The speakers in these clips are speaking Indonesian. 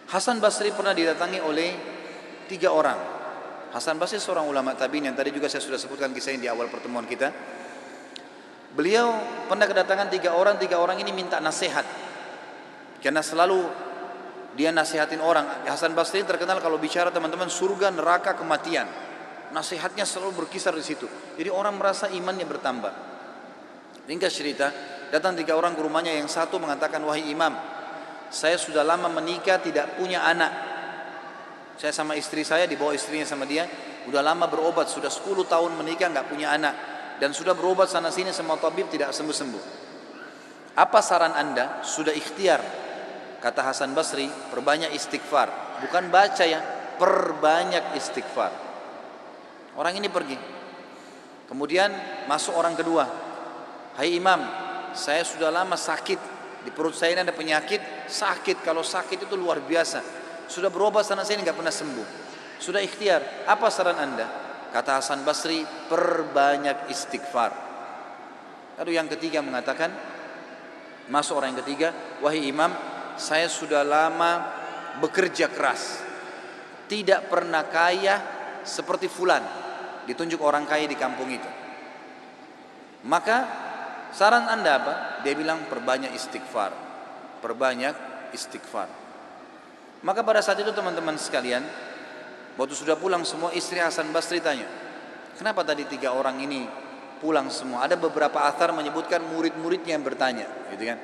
Hasan Basri pernah didatangi oleh 3 orang. Hasan Basri seorang ulama tabi'in yang tadi juga saya sudah sebutkan kisahnya di awal pertemuan kita. Beliau pernah kedatangan 3 orang. 3 orang ini minta nasihat, karena selalu dia nasihatin orang. Hasan Basri terkenal kalau bicara teman-teman surga, neraka, kematian. Nasihatnya selalu berkisar di situ. Jadi orang merasa imannya bertambah. Ringkas cerita, datang 3 orang ke rumahnya. Yang satu mengatakan, wahai imam, saya sudah lama menikah tidak punya anak. Saya sama istri saya, dibawa istrinya sama dia, udah lama berobat, sudah 10 tahun menikah nggak punya anak, dan sudah berobat sana sini sama tabib tidak sembuh-sembuh. Apa saran anda? Sudah ikhtiar, kata Hasan Basri, perbanyak istighfar. Bukan baca ya, perbanyak istighfar. Orang ini pergi. Kemudian masuk orang kedua. Hai imam, saya sudah lama sakit, di perut saya ini ada penyakit, sakit. Kalau sakit itu luar biasa. Sudah berobat sana sini nggak pernah sembuh. Sudah ikhtiar. Apa saran anda? Kata Hasan Basri, perbanyak istighfar. Lalu yang ketiga mengatakan, masuk orang yang ketiga, wahai imam, saya sudah lama bekerja keras, tidak pernah kaya seperti fulan. Ditunjuk orang kaya di kampung itu. Maka saran anda apa? Dia bilang perbanyak istighfar. Perbanyak istighfar. Maka pada saat itu teman-teman sekalian, waktu sudah pulang semua, istri Hasan Basri tanya, kenapa tadi 3 orang ini pulang semua? Ada beberapa athar menyebutkan murid-muridnya yang bertanya, gitu kan?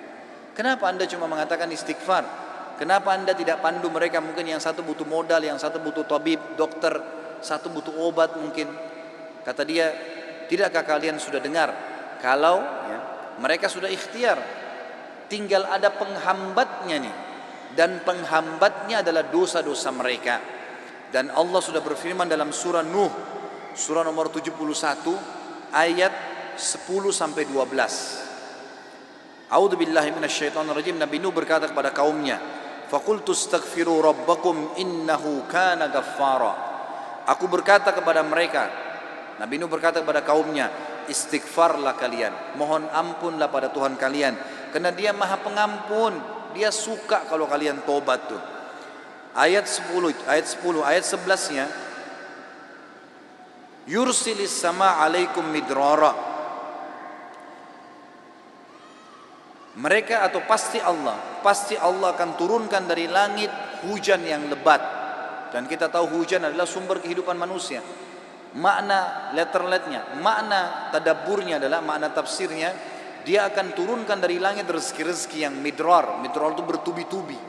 Kenapa anda cuma mengatakan istighfar? Kenapa anda tidak pandu mereka? Mungkin yang satu butuh modal, yang satu butuh tabib, dokter, satu butuh obat mungkin. Kata dia, tidakkah kalian sudah dengar kalau mereka sudah ikhtiar, tinggal ada penghambatnya nih, dan penghambatnya adalah dosa-dosa mereka. Dan Allah sudah berfirman dalam surah Nuh, surah nomor 71 ayat 10 sampai 12. A'udzubillahi minasyaitonirrajim. Nabi Nuh berkata kepada kaumnya, faqultu astaghfiru rabbakum innahu kana ghaffara. Aku berkata kepada mereka, Nabi Nuh berkata kepada kaumnya, istighfarlah kalian, mohon ampunlah pada Tuhan kalian, karena Dia Maha Pengampun. Dia suka kalau kalian tobat tuh. Ayat 10, ayat 11-nya, yursilis sama alaikum midrara. Mereka atau pasti Allah akan turunkan dari langit hujan yang lebat. Dan kita tahu hujan adalah sumber kehidupan manusia. Makna letterletnya, makna tadabburnya adalah, makna tafsirnya, Dia akan turunkan dari langit rezeki-rezeki yang midrar. Midrar itu bertubi-tubi.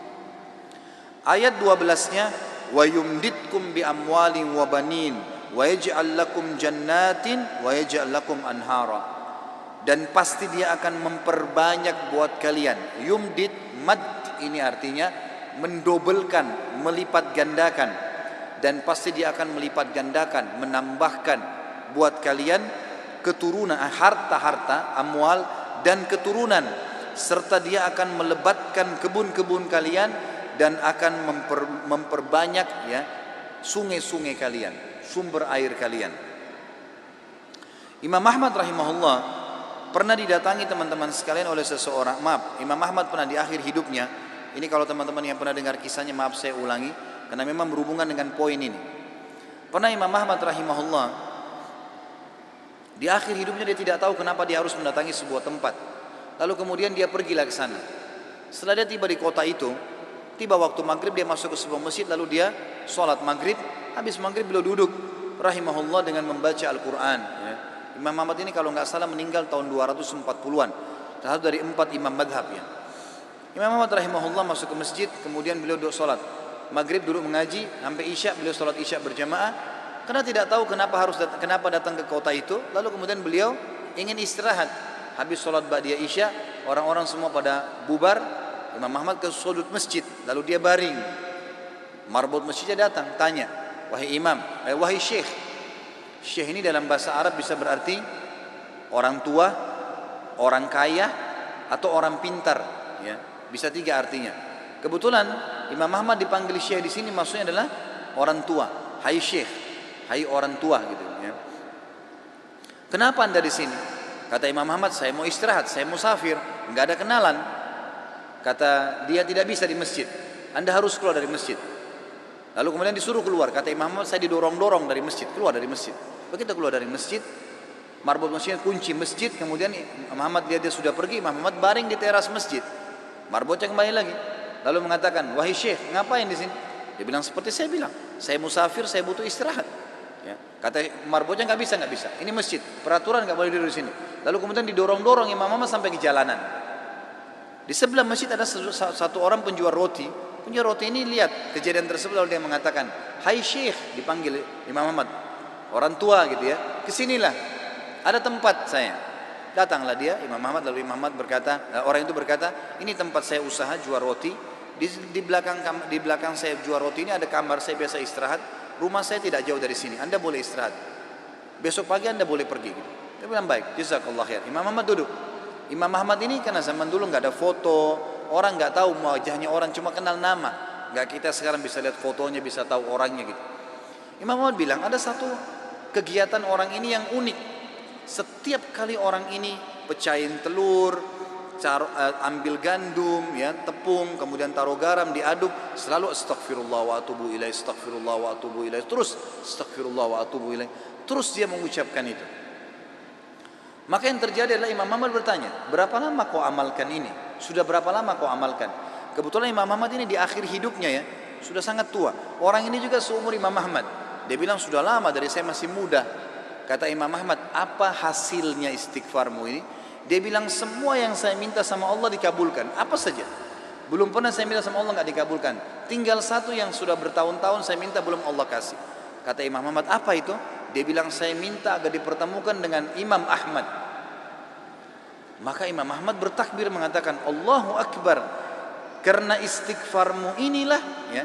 Ayat 12-nya, wa yumditkum bi amwalin wa banin wa yaj'al lakum jannatin wa yaj'al lakum anhara. Dan pasti Dia akan memperbanyak buat kalian. Yumdit, mad ini artinya mendobelkan, melipat gandakan. Dan pasti Dia akan melipat gandakan, menambahkan buat kalian keturunan, harta-harta, amwal dan keturunan, serta Dia akan melebatkan kebun-kebun kalian dan akan memperbanyak sungai-sungai kalian, sumber air kalian. Imam Ahmad rahimahullah pernah didatangi teman-teman sekalian oleh seseorang. Maaf, Imam Ahmad pernah di akhir hidupnya, ini kalau teman-teman yang pernah dengar kisahnya, maaf saya ulangi karena memang berhubungan dengan poin ini. Pernah Imam Ahmad rahimahullah di akhir hidupnya dia tidak tahu kenapa dia harus mendatangi sebuah tempat. Lalu kemudian dia pergilah ke sana. Setelah dia tiba di kota itu, tiba waktu maghrib, dia masuk ke sebuah masjid, lalu dia sholat maghrib. Habis maghrib beliau duduk rahimahullah dengan membaca Al-Quran. Imam Ahmad ini kalau nggak salah meninggal tahun 240-an. Satu dari 4 imam madhab ya. Imam Ahmad rahimahullah masuk ke masjid, kemudian beliau duduk sholat maghrib, duduk mengaji sampai isya. Beliau sholat isya berjamaah. Karena tidak tahu kenapa datang ke kota itu. Lalu kemudian beliau ingin istirahat. Habis sholat ba'diyah isya, orang-orang semua pada bubar. Imam Ahmad ke sudut masjid, lalu dia baring. Marbot masjidnya datang, tanya, wahai imam, wahai syekh. Syekh ini dalam bahasa Arab bisa berarti orang tua, orang kaya, atau orang pintar. Ya, bisa 3 artinya. Kebetulan Imam Ahmad dipanggil syekh di sini maksudnya adalah orang tua. Hai syekh, hai orang tua gitu ya. Kenapa anda di sini? Kata Imam Ahmad, saya mau istirahat, saya musafir, nggak ada kenalan. Kata dia tidak bisa di masjid. Anda harus keluar dari masjid. Lalu kemudian disuruh keluar. Kata Imam Ahmad, saya didorong-dorong dari masjid, keluar dari masjid. Begitu keluar dari masjid, marbot masjidnya kunci masjid. Kemudian Imam Ahmad dia sudah pergi. Imam Ahmad baring di teras masjid. Marbotnya kembali lagi. Lalu mengatakan, wahai Syekh, ngapain di sini? Dia bilang seperti saya bilang, saya musafir, saya butuh istirahat. Ya. Kata marbotnya nggak bisa. Ini masjid, peraturan nggak boleh duduk di sini. Lalu kemudian didorong-dorong Imam Ahmad sampai ke jalanan. Di sebelah masjid ada satu orang penjual roti. Penjual roti ini lihat kejadian tersebut, lalu dia mengatakan, hai Syekh, dipanggil Imam Ahmad, orang tua gitu ya, kesinilah, ada tempat saya. Datanglah dia, Imam Ahmad. Lalu Imam Ahmad berkata, orang itu berkata, ini tempat saya usaha jual roti. Di belakang saya jual roti ini ada kamar saya biasa istirahat. Rumah saya tidak jauh dari sini. Anda boleh istirahat. Besok pagi Anda boleh pergi. Dia bilang baik, jazakallah khair. Imam Ahmad duduk. Imam Ahmad ini karena zaman dulu nggak ada foto, orang nggak tahu wajahnya orang, cuma kenal nama. Nggak kita sekarang bisa lihat fotonya, bisa tahu orangnya gitu. Imam Ahmad bilang ada satu kegiatan orang ini yang unik. Setiap kali orang ini pecahin telur, ambil gandum, ya, tepung, kemudian taruh garam, diaduk, selalu astagfirullah wa atubu ilaih, astagfirullah wa atubu ilaih, terus astagfirullah wa atubu ilaih, terus dia mengucapkan itu. Maka yang terjadi adalah Imam Ahmad bertanya, berapa lama kau amalkan ini? Sudah berapa lama kau amalkan? Kebetulan Imam Ahmad ini di akhir hidupnya ya, sudah sangat tua. Orang ini juga seumur Imam Ahmad. Dia bilang sudah lama, dari saya masih muda. Kata Imam Ahmad, apa hasilnya istighfarmu ini? Dia bilang semua yang saya minta sama Allah dikabulkan. Apa saja? Belum pernah saya minta sama Allah nggak dikabulkan. Tinggal satu yang sudah bertahun-tahun saya minta belum Allah kasih. Kata Imam Ahmad, apa itu? Dia bilang saya minta agar dipertemukan dengan Imam Ahmad. Maka Imam Ahmad bertakbir mengatakan, Allahu Akbar. Karena istighfarmu inilah ya,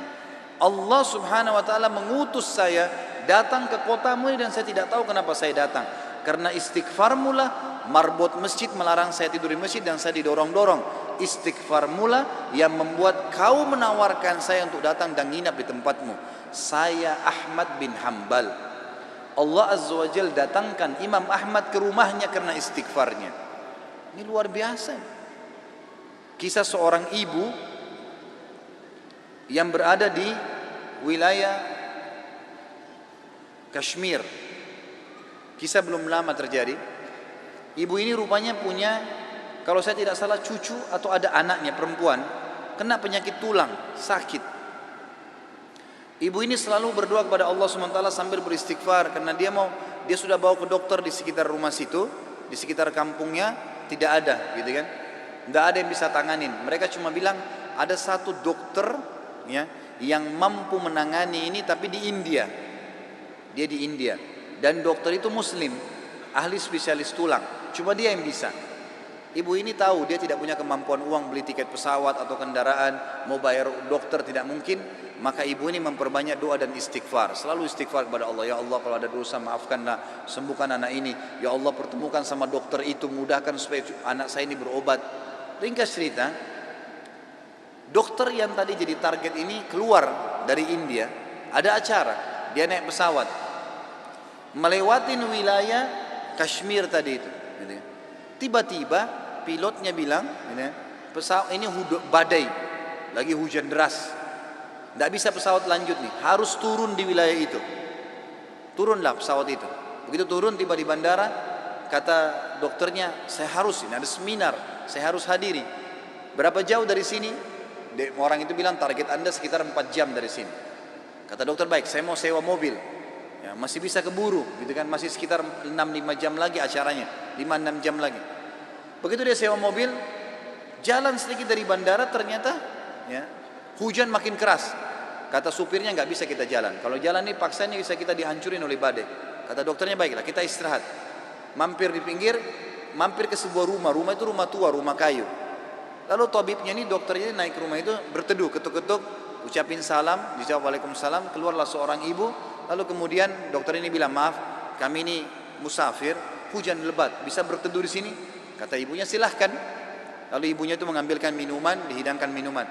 Allah Subhanahu wa taala mengutus saya datang ke kotamu ini dan saya tidak tahu kenapa saya datang. Karena istighfarmu lah marbot masjid melarang saya tidur di masjid dan saya didorong-dorong. Istighfarmu lah yang membuat kau menawarkan saya untuk datang dan nginap di tempatmu. Saya Ahmad bin Hanbal. Allah Azza wa Jal datangkan Imam Ahmad ke rumahnya karena istighfarnya. Ini luar biasa. Kisah seorang ibu yang berada di wilayah Kashmir. Kisah belum lama terjadi. Ibu ini rupanya punya, kalau saya tidak salah cucu atau ada anaknya perempuan, kena penyakit tulang, sakit. Ibu ini selalu berdoa kepada Allah SWT sambil beristighfar karena dia sudah bawa ke dokter di sekitar rumah situ, di sekitar kampungnya tidak ada, gitu kan? Tidak ada yang bisa tanganin. Mereka cuma bilang ada satu dokter ya yang mampu menangani ini, tapi di India. Dia di India dan dokter itu Muslim, ahli spesialis tulang. Cuma dia yang bisa. Ibu ini tahu dia tidak punya kemampuan uang beli tiket pesawat atau kendaraan, mau bayar dokter tidak mungkin. Maka ibu ini memperbanyak doa dan istighfar. Selalu istighfar kepada Allah. Ya Allah, kalau ada dosa maafkanlah, sembuhkan anak ini. Ya Allah, pertemukan sama dokter itu, mudahkan supaya anak saya ini berobat. Ringkas cerita, dokter yang tadi jadi target ini keluar dari India. Ada acara, dia naik pesawat melewatin wilayah Kashmir tadi itu. Tiba-tiba pilotnya bilang, pesawat ini badai, lagi hujan deras, tidak bisa pesawat lanjut nih, harus turun di wilayah itu. Turunlah pesawat itu. Begitu turun, tiba di bandara, kata dokternya, saya harus, ini ada seminar, saya harus hadiri. Berapa jauh dari sini? Orang itu bilang target Anda sekitar 4 jam dari sini. Kata dokter, baik, saya mau sewa mobil. Ya, masih bisa keburu, gitu kan? Masih sekitar 6-5 jam lagi acaranya, 5-6 jam lagi. Begitu dia sewa mobil, jalan sedikit dari bandara, ternyata ya, hujan makin keras. Kata supirnya nggak bisa kita jalan. Kalau jalan ini paksanya bisa kita dihancurin oleh badai. Kata dokternya baiklah kita istirahat. Mampir di pinggir, mampir ke sebuah rumah. Rumah itu rumah tua, rumah kayu. Lalu tabibnya ini, dokternya ini naik ke rumah itu, berteduh, ketuk-ketuk, ucapin salam, dijawab waalaikumsalam. Keluarlah seorang ibu. Lalu kemudian dokter ini bilang, maaf, kami ini musafir, hujan lebat, bisa berteduh di sini? Kata ibunya, silahkan. Lalu ibunya itu mengambilkan minuman, dihidangkan minuman.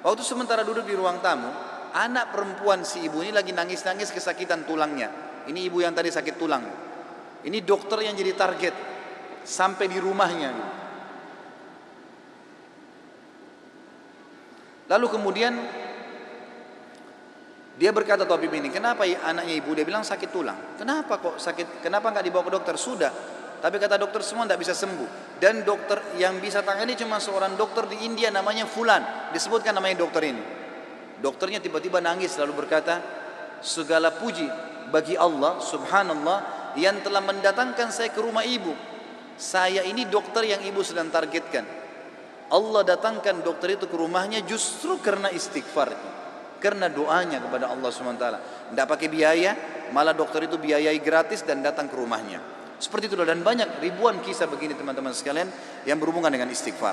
Waktu sementara duduk di ruang tamu, anak perempuan si ibu ini lagi nangis-nangis kesakitan tulangnya. Ini ibu yang tadi sakit tulang. Ini dokter yang jadi target sampai di rumahnya. Lalu kemudian Dia berkata Tabib ini, kenapa anaknya ibu? Dia bilang sakit tulang. Kenapa kok sakit? Kenapa nggak dibawa ke dokter? Sudah. Tapi kata dokter semua tidak bisa sembuh. Dan dokter yang bisa tangani cuma seorang dokter di India namanya Fulan. Disebutkan namanya dokter ini. Dokternya tiba-tiba nangis lalu berkata, segala puji bagi Allah subhanallah yang telah mendatangkan saya ke rumah ibu. Saya ini dokter yang ibu sedang targetkan. Allah datangkan dokter itu ke rumahnya justru karena istighfarnya, karena doanya kepada Allah SWT. Tidak pakai biaya, malah dokter itu biayai gratis dan datang ke rumahnya. Seperti itu, dan banyak ribuan kisah begini teman-teman sekalian yang berhubungan dengan istighfar.